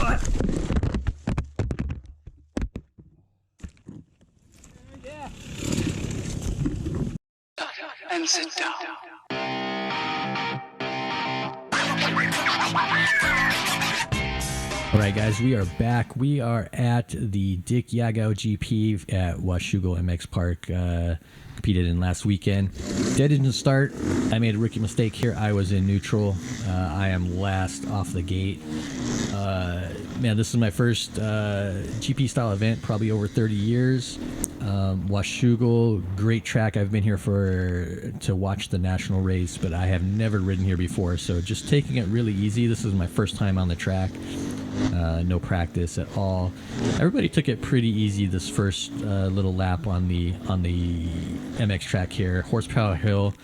Yeah. And sit down. Alright guys, we are back. We are at the Dick Jagow GP at Washougal MX Park. Competed in last weekend. Dead in the start. I made a rookie mistake here. I was in neutral. I am last off the gate. Man, this is my first GP style event, probably over 30 years. Washougal, great track. I've been here to watch the national race, but I have never ridden here before, so just taking it really easy. This is my first time on the track. No practice at all. Everybody took it pretty easy this first little lap on the MX track here. Horsepower hill.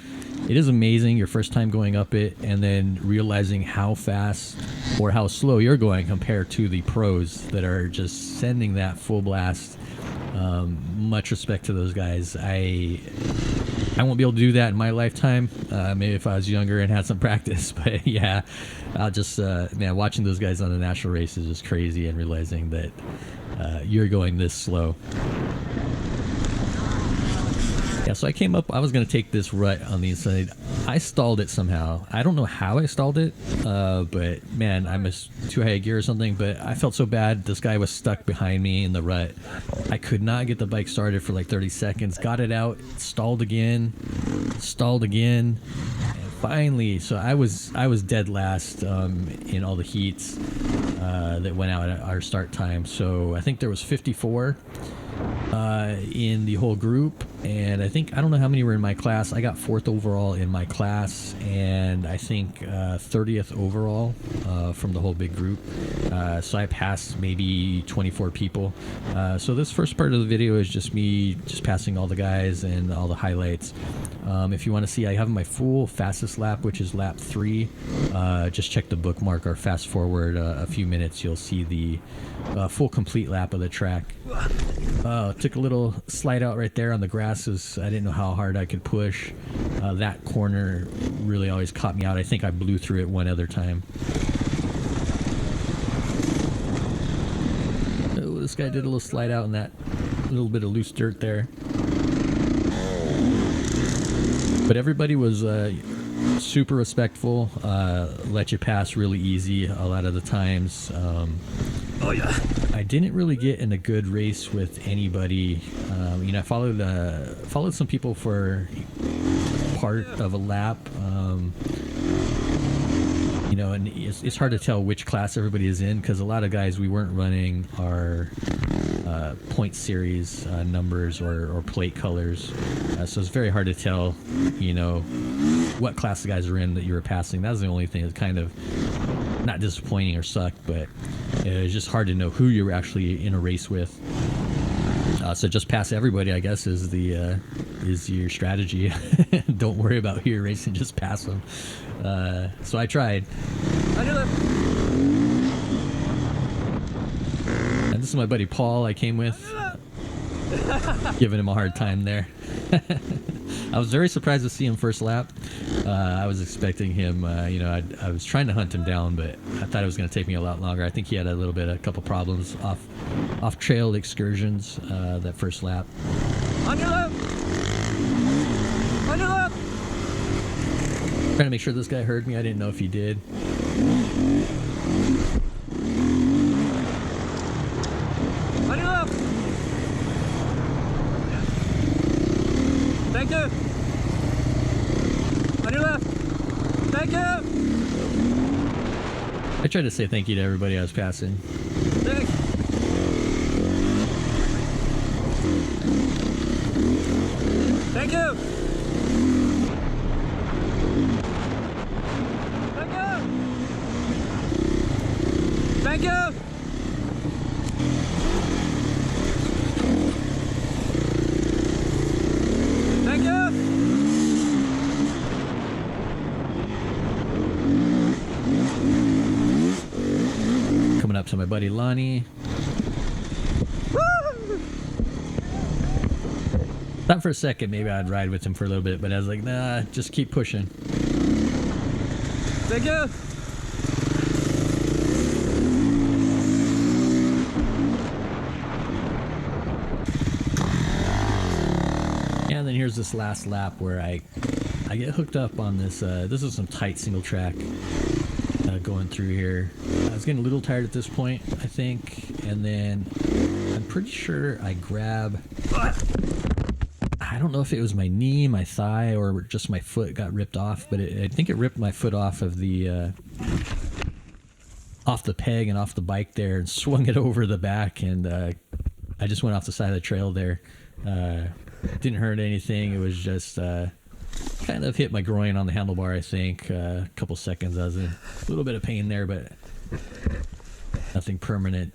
It is amazing your first time going up it and then realizing how fast or how slow you're going compared to the pros that are just sending that full blast. Much respect to those guys. I won't be able to do that in my lifetime. Maybe if I was younger and had some practice, but yeah, I'll just man, watching those guys on the national race is just crazy, and realizing that you're going this slow. Yeah, so I came up, I was going to take this rut on the inside. I stalled it somehow. I don't know how I stalled it, but man, I missed too high a gear or something, but I felt so bad. This guy was stuck behind me in the rut. I could not get the bike started for like 30 seconds. Got it out, stalled again, and finally, so I was dead last in all the heats that went out at our start time. So I think there was 54 in the whole group, and I don't know how many were in my class. I got 4th overall in my class, and I think 30th overall from the whole big group. So I passed maybe 24 people. So this first part of the video is just me just passing all the guys and all the highlights. If you want to see, I have my full fastest lap, which is lap 3. Just check the bookmark or fast forward a few minutes. You'll see the full complete lap of the track. Took a little slide out right there on the grasses. I didn't know how hard I could push. That corner really always caught me out. I think I blew through it one other time. Oh, this guy did a little slide out in that little bit of loose dirt there. But everybody was super respectful, let you pass really easy a lot of the times. Oh yeah. I didn't really get in a good race with anybody. You know, I followed some people for part of a lap. You know, and it's hard to tell which class everybody is in, because a lot of guys, we weren't running our point series numbers or plate colors, so it's very hard to tell, you know, what class the guys are in that you were passing. That was the only thing that's kind of not disappointing or sucked, but it was just hard to know who you were actually in a race with. So just pass everybody, I guess, is your strategy. Don't worry about who you're racing, just pass them. So I tried. And this is my buddy Paul I came with. Giving him a hard time there. I was very surprised to see him first lap. I was expecting him, you know, I was trying to hunt him down, but I thought it was going to take me a lot longer. I think he had a couple problems off trail excursions that first lap. On your left! On your left! Trying to make sure this guy heard me. I didn't know if he did. On your left! Thank you! On your left! Thank you! I tried to say thank you to everybody I was passing. Thanks. Thank you! Thank you! Thank you! Thank you! Coming up to my buddy Lonnie. Thought for a second maybe I'd ride with him for a little bit, but I was like, nah, just keep pushing. Thank you! this last lap where I get hooked up on this. This is some tight single track going through here. I was getting a little tired at this point, I think, and then I'm pretty sure I grab. I don't know if it was my knee, my thigh, or just my foot got ripped off, but I think it ripped my foot off of the peg and off the bike there, and swung it over the back, and I just went off the side of the trail there. Didn't hurt anything. It was just kind of hit my groin on the handlebar, I think. A couple seconds. I was in a little bit of pain there, but nothing permanent.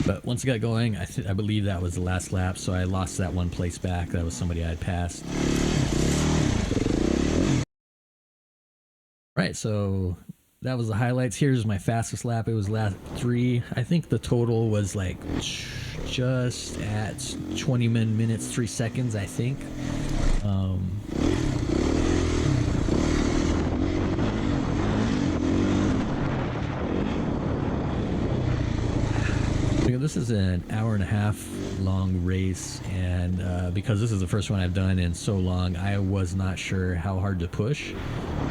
But once it got going, I believe that was the last lap, so I lost that one place back. That was somebody I had passed. Right, so that was the highlights. Here's my fastest lap. It was lap 3. I think the total was like just at 20 minutes 3 seconds, I think. This is an hour and a half long race, and because this is the first one I've done in so long, I was not sure how hard to push.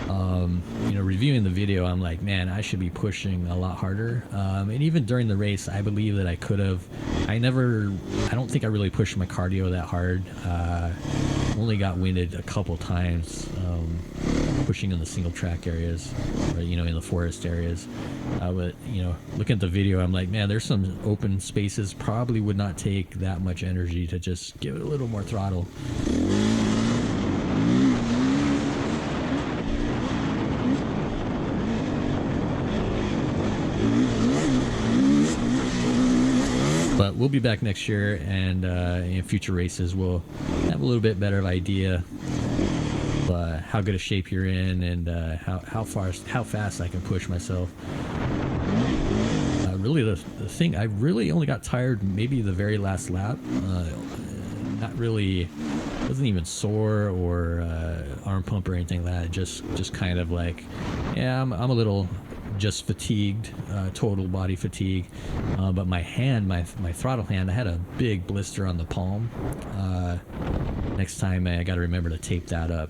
You know, reviewing the video, I'm like, man, I should be pushing a lot harder. And even during the race, I believe that I could have. I don't think I really pushed my cardio that hard. Only got winded a couple times pushing in the single track areas, or, you know, in the forest areas. But, you know, looking at the video, I'm like, man, there's some open spaces. Probably would not take that much energy to just give it a little more throttle. But we'll be back next year, and in future races we'll have a little bit better of idea of how good a shape you're in, and how fast I can push myself. Really, the thing, I really only got tired maybe the very last lap. Not really, wasn't even sore or arm pump or anything like that. Just kind of like, yeah, I'm a little just fatigued, total body fatigue. But my hand, my throttle hand, I had a big blister on the palm. Next time I got to remember to tape that up,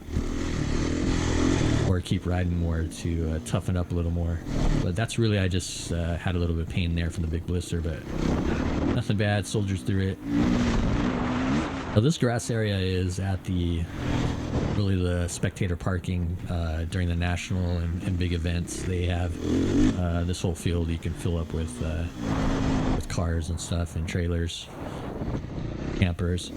or keep riding more to toughen up a little more. But that's really, I just had a little bit of pain there from the big blister, but nothing bad. Soldiers through it. Now, this grass area is at the spectator parking during the national and big events. They have this whole field you can fill up with cars and stuff, and trailers, campers.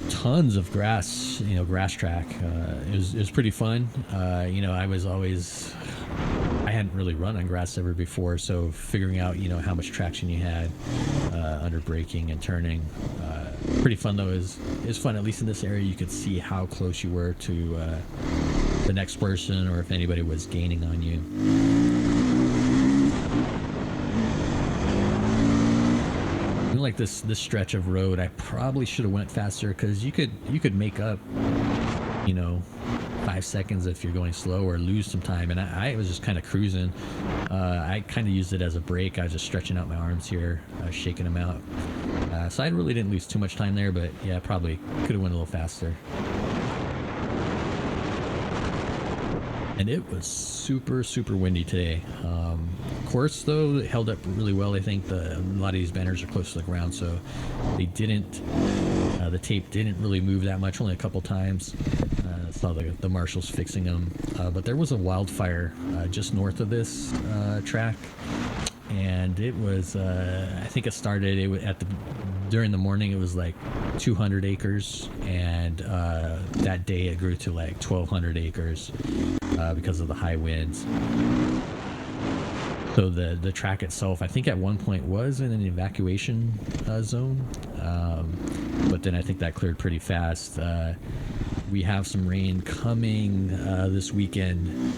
Tons of grass, you know, grass track. It was pretty fun. You know, I hadn't really run on grass ever before, so figuring out, you know, how much traction you had under braking and turning. Pretty fun though. Is fun, at least in this area. You could see how close you were to the next person, or if anybody was gaining on you. Like this stretch of road, I probably should have went faster, because you could make up, you know, 5 seconds if you're going slow, or lose some time. And I was just kind of cruising. I kind of used it as a break. I was just stretching out my arms here, shaking them out. So I really didn't lose too much time there, but yeah, probably could have went a little faster. And it was super windy today. Course though, it held up really well. I think a lot of these banners are close to the ground, so they didn't. The tape didn't really move that much, only a couple times. Saw the marshals fixing them, but there was a wildfire just north of this track, and it was. I think it started. During the morning, it was like 200 acres, and that day it grew to like 1,200 acres because of the high winds. So the track itself, I think at one point was in an evacuation zone, but then I think that cleared pretty fast. We have some rain coming this weekend,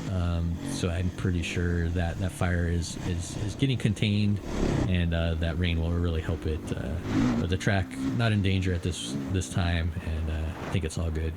so I'm pretty sure that fire is getting contained, and that rain will really help it. But the track not in danger at this time, and I think it's all good.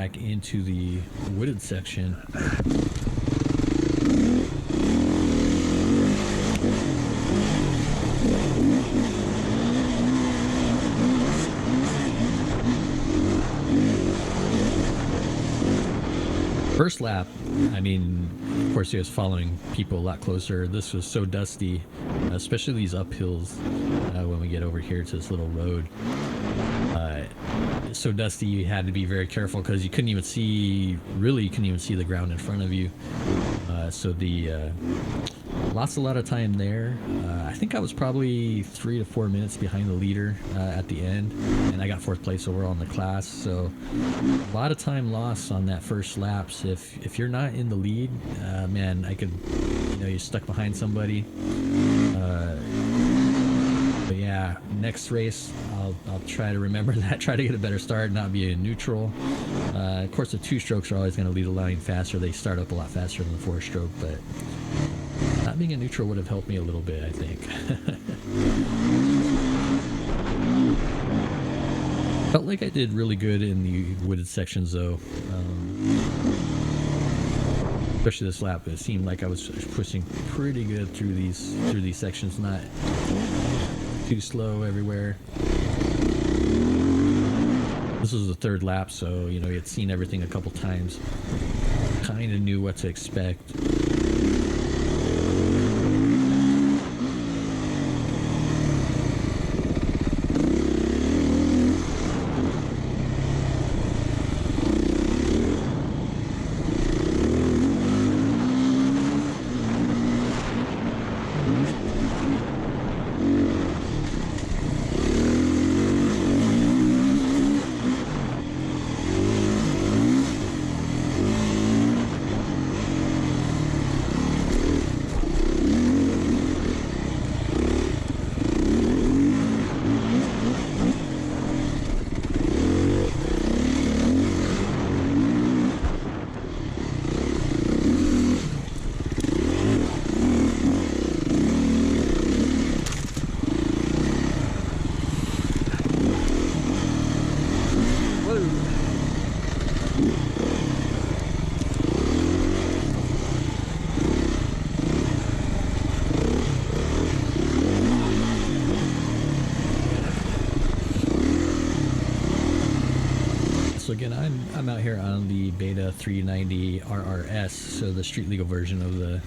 back into the wooded section. First lap, I mean, of course, he was following people a lot closer. This was so dusty, especially these uphills when we get over here to this little road. It's so dusty, you had to be very careful because you couldn't even see, really, you couldn't even see the ground in front of you. So lost a lot of time there. I think I was probably 3 to 4 minutes behind the leader at the end, and I got 4th place overall in the class. So a lot of time lost on that first laps. If you're not in the lead, man, I could, you're stuck behind somebody. But yeah, next race I'll try to remember that. Try to get a better start, not be a neutral. Of course, the 2-strokes are always going to lead the line faster. They start up a lot faster than the 4-stroke, but not being a neutral would have helped me a little bit, I think. Felt like I did really good in the wooded sections, though. Especially this lap, it seemed like I was pushing pretty good through these sections, not too slow everywhere. This was the 3rd lap, so you had seen everything a couple times. Kind of knew what to expect. So again, I'm out here on the Beta 390 RRS, so the street legal version of the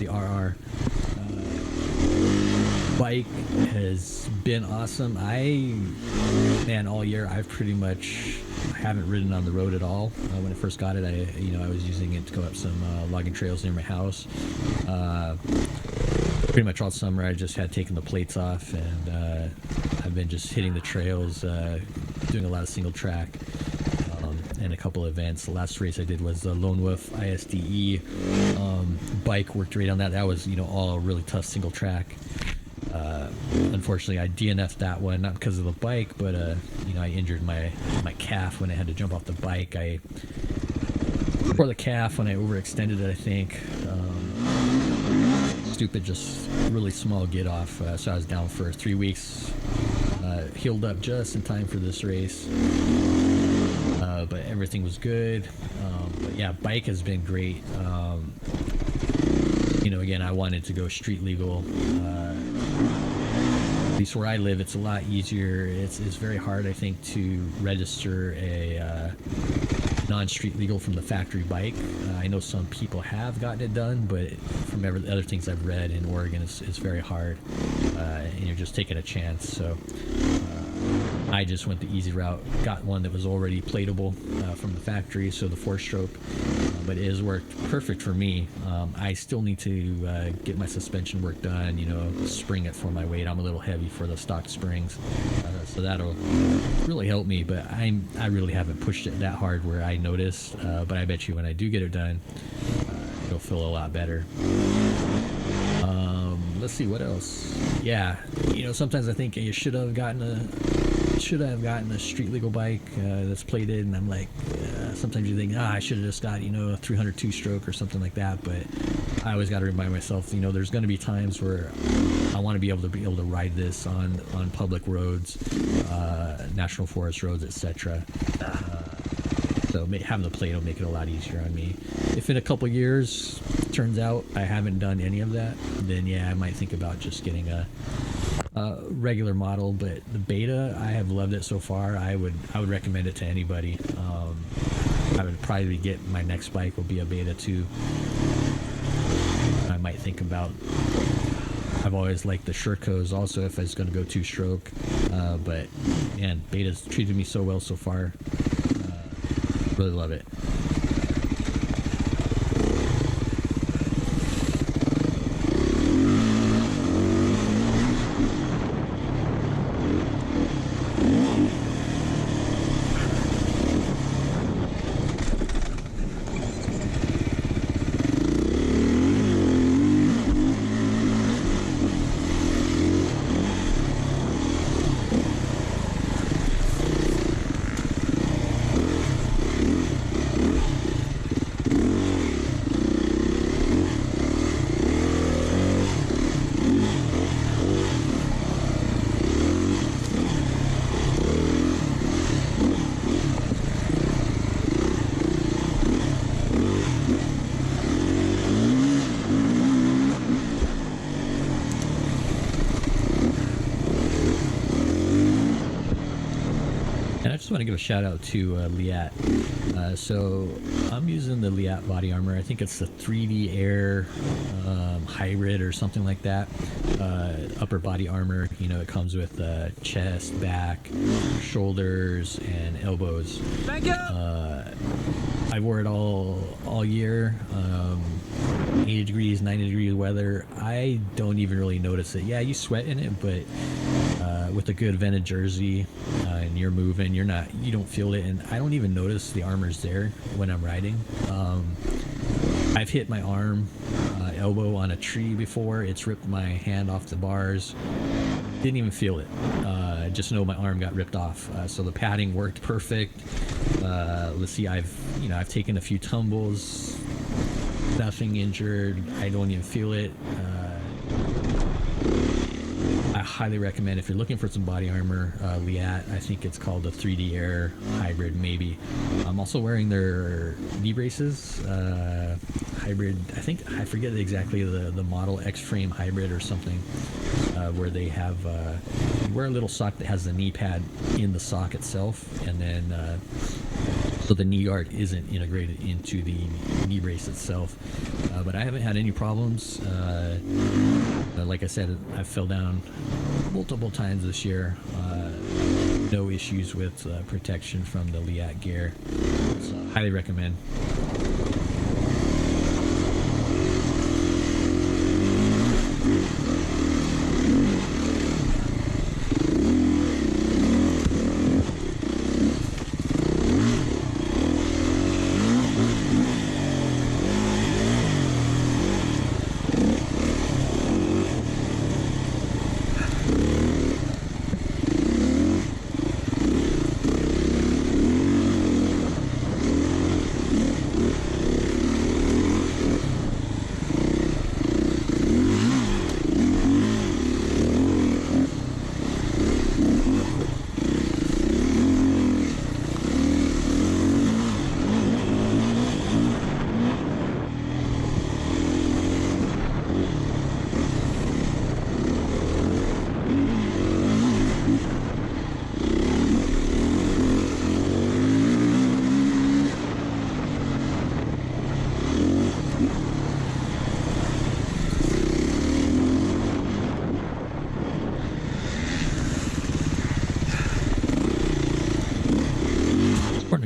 RR. Bike has been awesome. All year I haven't ridden on the road at all. When I first got it, I was using it to go up some logging trails near my house. Pretty much all summer I just had taken the plates off, and I've been just hitting the trails, doing a lot of single track, and a couple of events. The last race I did was the Lone Wolf ISDE bike. Worked right on that. That was all really tough single track. Unfortunately, I DNF'd that one, not because of the bike, but I injured my calf when I had to jump off the bike. I tore the calf when I overextended it, I think. Stupid, just really small get off. So I was down for 3 weeks. Healed up just in time for this race. But everything was good. But yeah, bike has been great. Again, I wanted to go street legal. At least where I live, it's a lot easier. It's very hard, I think, to register a non-street legal from the factory bike. I know some people have gotten it done, but from the other things I've read in Oregon, it's very hard, and you're just taking a chance. So I just went the easy route, got one that was already platable from the factory, so the 4-stroke, but it has worked perfect for me. I still need to get my suspension work done, spring it for my weight. I'm a little heavy for the stock springs, so that'll really help me, but I really haven't pushed it that hard where I notice, but I bet you when I do get it done, it'll feel a lot better. Let's see what else. Yeah, sometimes I think you should have gotten a street legal bike that's plated, and I'm like, sometimes you think, I should have just got a 302 stroke or something like that. But I always got to remind myself, there's going to be times where I want to be able to ride this on public roads, national forest roads, etc. So having the plate will make it a lot easier on me. If in a couple years turns out I haven't done any of that, then yeah, I might think about just getting a regular model. But the beta, I have loved it so far. I would recommend it to anybody. I would probably get my next bike will be a beta 2. I might think about. I've always liked the Shurkos also if I was going to go 2-stroke, but man, beta's treated me so well so far. Really love it. I just want to give a shout out to Liat. So I'm using the Liat body armor. I think it's the 3D Air hybrid or something like that. Upper body armor. You know, it comes with chest, back, shoulders, and elbows. Thank you. I wore it all year. 80 degrees, 90 degrees weather. I don't even really notice it. Yeah, you sweat in it, but with a good vented jersey and you're moving, you don't feel it, and I don't even notice the armor's there when I'm riding. I've hit my arm, elbow on a tree before. It's ripped my hand off the bars. Didn't even feel it. Just know my arm got ripped off. So the padding worked perfect. Let's see, I've taken a few tumbles. Nothing injured. I don't even feel it. I highly recommend if you're looking for some body armor, Liat. I think it's called the 3D Air Hybrid, maybe. I'm also wearing their knee braces, hybrid. I forget exactly the model, X-Frame Hybrid or something, where they have you wear a little sock that has the knee pad in the sock itself, and then so the knee guard isn't integrated into the knee brace itself. But I haven't had any problems. Like I said, I fell down multiple times this year. No issues with protection from the Liat gear. So highly recommend.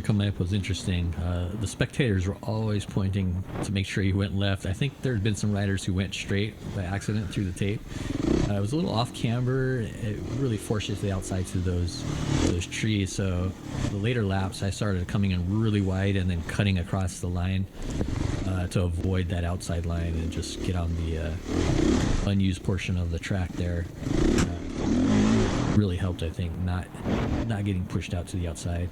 Coming up was interesting. The spectators were always pointing to make sure you went left. I think there had been some riders who went straight by accident through the tape. It was a little off camber. It really forced you to the outside through those trees. So the later laps, I started coming in really wide and then cutting across the line to avoid that outside line and just get on the unused portion of the track there. Really helped, I think, not getting pushed out to the outside.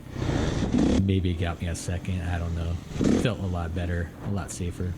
Maybe it got me a second, I don't know. Felt a lot better, a lot safer.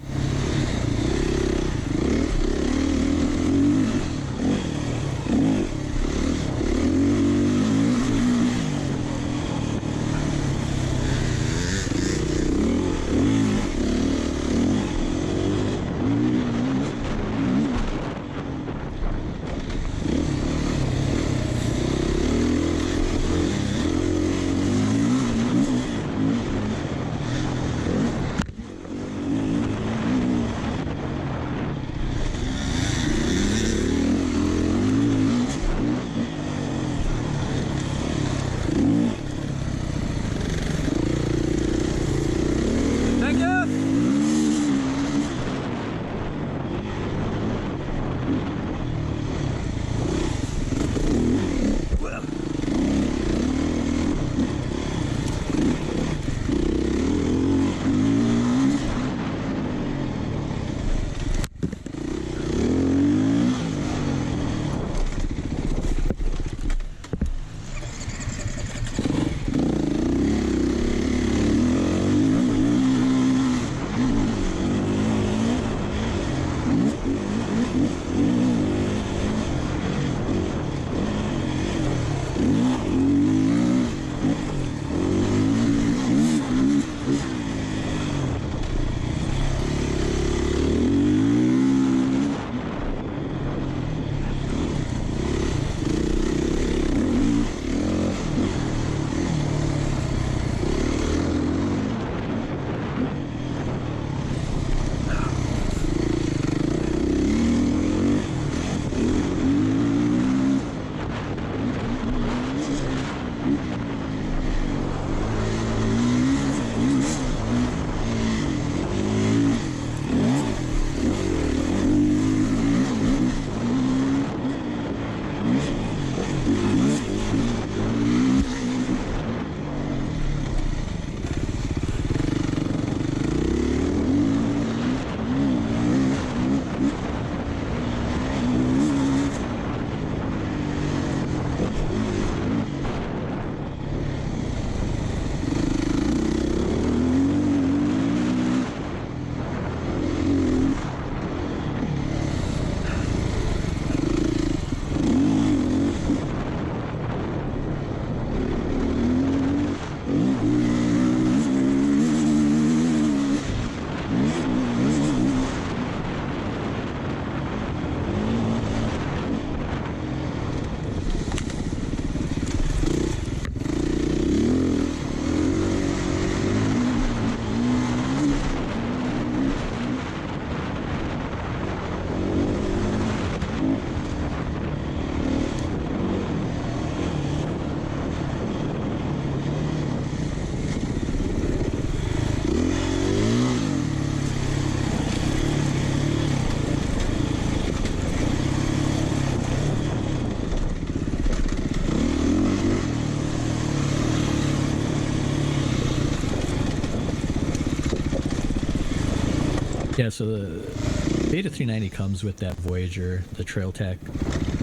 Yeah, so the Beta 390 comes with that Voyager, the Trail Tech.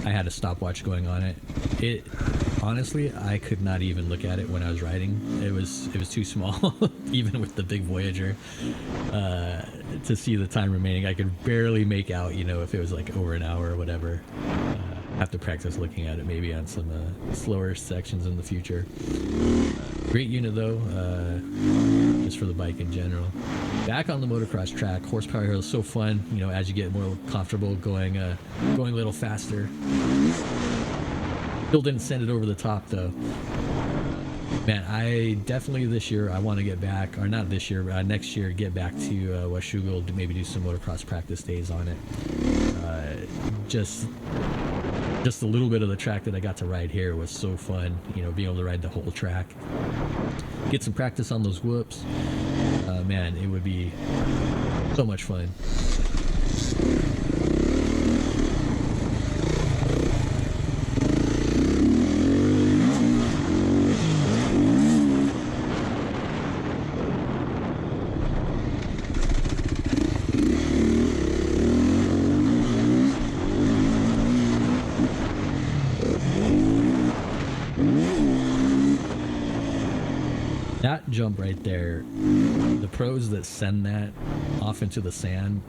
I had a stopwatch going on it. It honestly, I could not even look at it when I was riding. It was too small, even with the big Voyager. To see the time remaining, I could barely make out, you know, if it was like over an hour or whatever. Have to practice looking at it maybe on some slower sections in the future. Great unit though, just for the bike in general. Back on the motocross track, horsepower here is so fun, you know, as you get more comfortable going a little faster. Still didn't send it over the top though. Man, I definitely this year I want to get back, or not this year, next year get back to Washougal to maybe do some motocross practice days on it. Just a little bit of the track that I got to ride here was so fun, you know, being able to ride the whole track. Get some practice on those whoops. Man, it would be so much fun. That jump right there, the pros that send that off into the sand,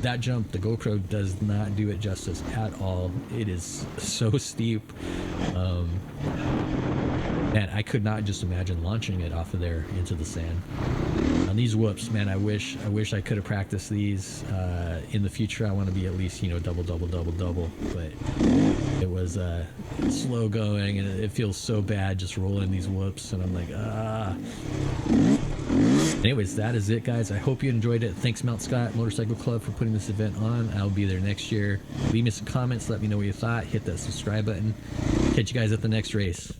that jump, the GoPro does not do it justice at all. It is so steep. Man, I could not just imagine launching it off of there into the sand. On these whoops, man, I wish I could have practiced these. In the future, I want to be at least, you know, double. But it was slow going, and it feels so bad just rolling these whoops, and I'm like, ah. Anyways, that is it, guys. I hope you enjoyed it. Thanks, Mount Scott Motorcycle Club, for putting this event on. I'll be there next year. Leave me some comments. Let me know what you thought. Hit that subscribe button. Catch you guys at the next race.